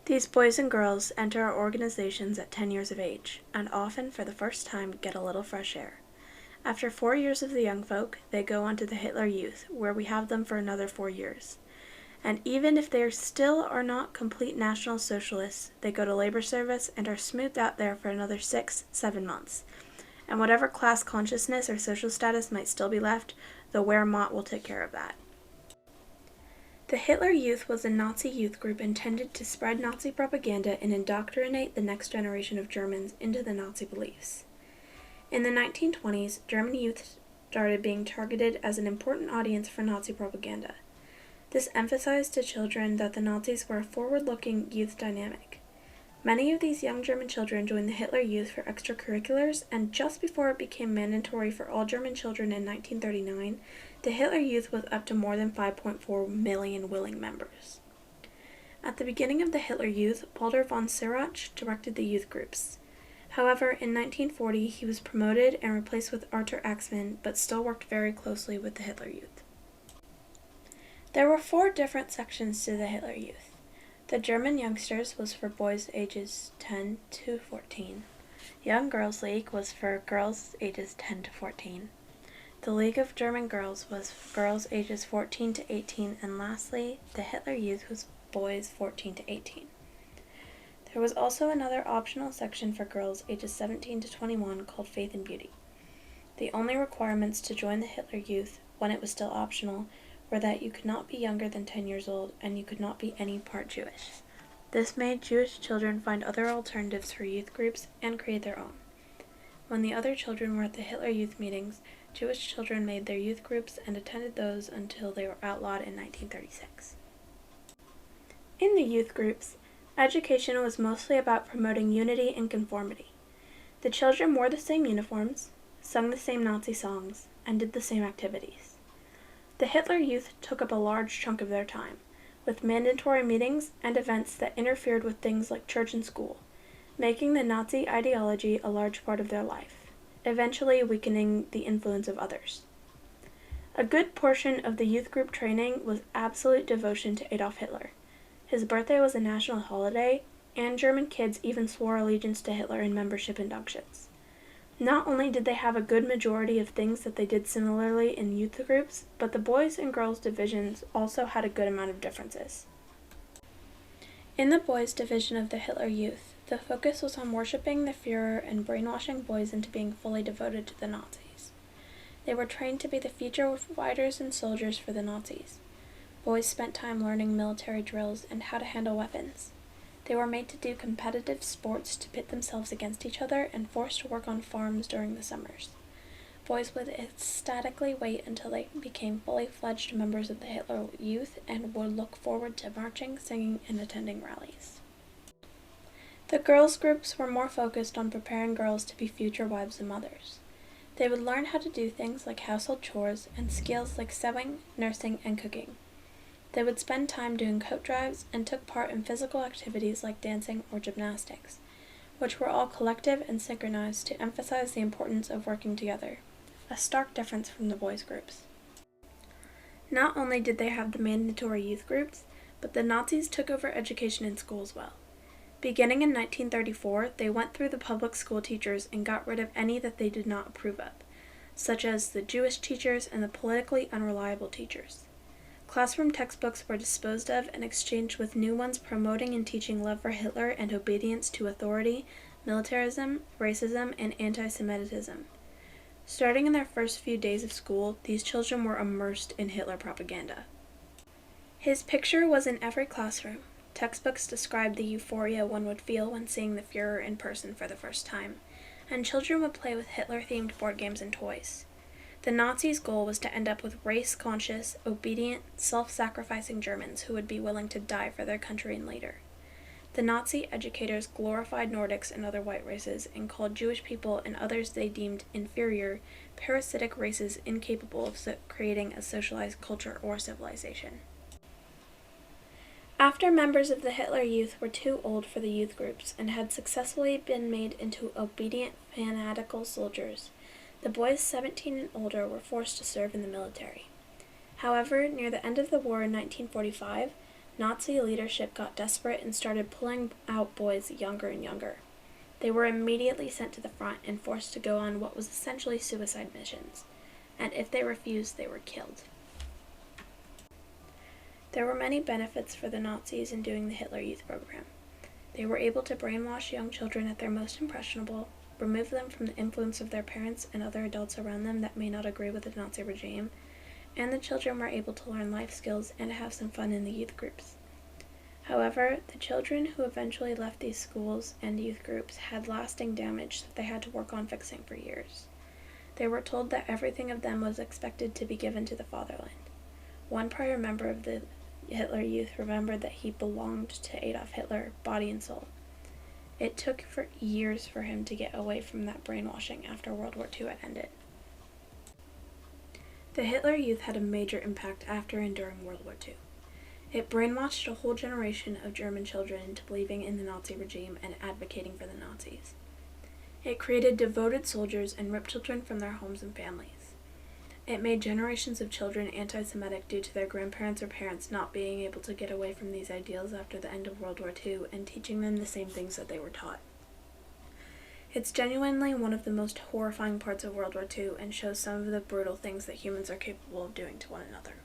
These boys and girls enter our organizations at 10 years of age, and often for the first time get a little fresh air. After 4 years of the young folk, they go on to the Hitler Youth, where we have them for another 4 years. And even if they still are not complete National Socialists, they go to labor service and are smoothed out there for another 6-7 months. And whatever class consciousness or social status might still be left, the Wehrmacht will take care of that. The Hitler Youth was a Nazi youth group intended to spread Nazi propaganda and indoctrinate the next generation of Germans into the Nazi beliefs. In the 1920s, German youth started being targeted as an important audience for Nazi propaganda. This emphasized to children that the Nazis were a forward-looking youth dynamic. Many of these young German children joined the Hitler Youth for extracurriculars, and just before it became mandatory for all German children in 1939, the Hitler Youth was up to more than 5.4 million willing members. At the beginning of the Hitler Youth, Walter von Schirach directed the youth groups. However, in 1940 he was promoted and replaced with Arthur Axmann, but still worked very closely with the Hitler Youth. There were 4 different sections to the Hitler Youth. The German Youngsters was for boys ages 10 to 14. Young Girls League was for girls ages 10 to 14. The League of German Girls was for girls ages 14 to 18, and lastly, the Hitler Youth was boys 14 to 18. There was also another optional section for girls ages 17 to 21 called Faith and Beauty. The only requirements to join the Hitler Youth, when it was still optional, were that you could not be younger than 10 years old and you could not be any part Jewish. This made Jewish children find other alternatives for youth groups and create their own. When the other children were at the Hitler Youth meetings, Jewish children made their youth groups and attended those until they were outlawed in 1936. In the youth groups, education was mostly about promoting unity and conformity. The children wore the same uniforms, sung the same Nazi songs, and did the same activities. The Hitler Youth took up a large chunk of their time, with mandatory meetings and events that interfered with things like church and school, making the Nazi ideology a large part of their life, eventually weakening the influence of others. A good portion of the youth group training was absolute devotion to Adolf Hitler. His birthday was a national holiday, and German kids even swore allegiance to Hitler in membership inductions. Not only did they have a good majority of things that they did similarly in youth groups, but the boys and girls divisions also had a good amount of differences. In the boys division of the Hitler Youth, the focus was on worshiping the Führer and brainwashing boys into being fully devoted to the Nazis. They were trained to be the future fighters and soldiers for the Nazis. Boys spent time learning military drills and how to handle weapons. They were made to do competitive sports to pit themselves against each other and forced to work on farms during the summers. Boys would ecstatically wait until they became fully fledged members of the Hitler Youth and would look forward to marching, singing, and attending rallies. The girls' groups were more focused on preparing girls to be future wives and mothers. They would learn how to do things like household chores and skills like sewing, nursing, and cooking. They would spend time doing coat drives and took part in physical activities like dancing or gymnastics, which were all collective and synchronized to emphasize the importance of working together, a stark difference from the boys' groups. Not only did they have the mandatory youth groups, but the Nazis took over education in school as well. Beginning in 1934, they went through the public school teachers and got rid of any that they did not approve of, such as the Jewish teachers and the politically unreliable teachers. Classroom textbooks were disposed of and exchanged with new ones promoting and teaching love for Hitler and obedience to authority, militarism, racism, and anti-Semitism. Starting in their first few days of school, these children were immersed in Hitler propaganda. His picture was in every classroom. Textbooks described the euphoria one would feel when seeing the Führer in person for the first time, and children would play with Hitler-themed board games and toys. The Nazis' goal was to end up with race-conscious, obedient, self-sacrificing Germans who would be willing to die for their country and leader. The Nazi educators glorified Nordics and other white races and called Jewish people and others they deemed inferior, parasitic races incapable of creating a socialized culture or civilization. After members of the Hitler Youth were too old for the youth groups and had successfully been made into obedient, fanatical soldiers, the boys 17 and older were forced to serve in the military. However, near the end of the war in 1945, Nazi leadership got desperate and started pulling out boys younger and younger. They were immediately sent to the front and forced to go on what was essentially suicide missions, and if they refused, they were killed. There were many benefits for the Nazis in doing the Hitler Youth program. They were able to brainwash young children at their most impressionable, remove them from the influence of their parents and other adults around them that may not agree with the Nazi regime, and the children were able to learn life skills and have some fun in the youth groups. However, the children who eventually left these schools and youth groups had lasting damage that they had to work on fixing for years. They were told that everything of them was expected to be given to the fatherland. One prior member of the Hitler Youth remembered that he belonged to Adolf Hitler, body and soul. It took years for him to get away from that brainwashing after World War II had ended. The Hitler Youth had a major impact after and during World War II. It brainwashed a whole generation of German children into believing in the Nazi regime and advocating for the Nazis. It created devoted soldiers and ripped children from their homes and families. It made generations of children anti-Semitic due to their grandparents or parents not being able to get away from these ideals after the end of World War II and teaching them the same things that they were taught. It's genuinely one of the most horrifying parts of World War II and shows some of the brutal things that humans are capable of doing to one another.